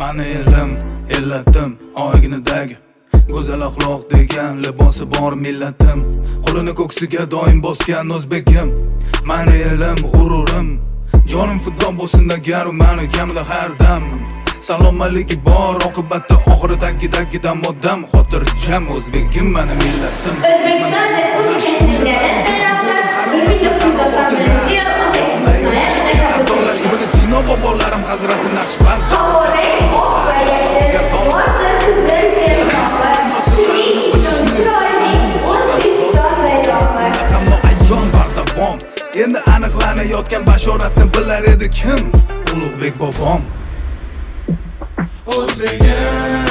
Mani elim, ellatim oynidagi go'zal axloq degan libosi bor millatim. Qo'lini ko'ksiga doim bosgan o'zbegim. Mani elim, g'ururim, jonim fido bo'lsin agar u mani kamida har dam. Salomatligi bor, oqibatda oxiridagidan moddam. Xotirjam o'zbegim mani millatim. O'zbekiston Respublikasi Ibn Sino bobolarim hazrati Naqshband. Havorang oq va yashil, borsir qizil bayrog'i, shuning chiroyli O'zbekiston bayrog'i. Hamma ayyon bardavom. Endi aniqlanayotgan bashoratni bilar edi kim? Ulug'bek bobom. O'zbegim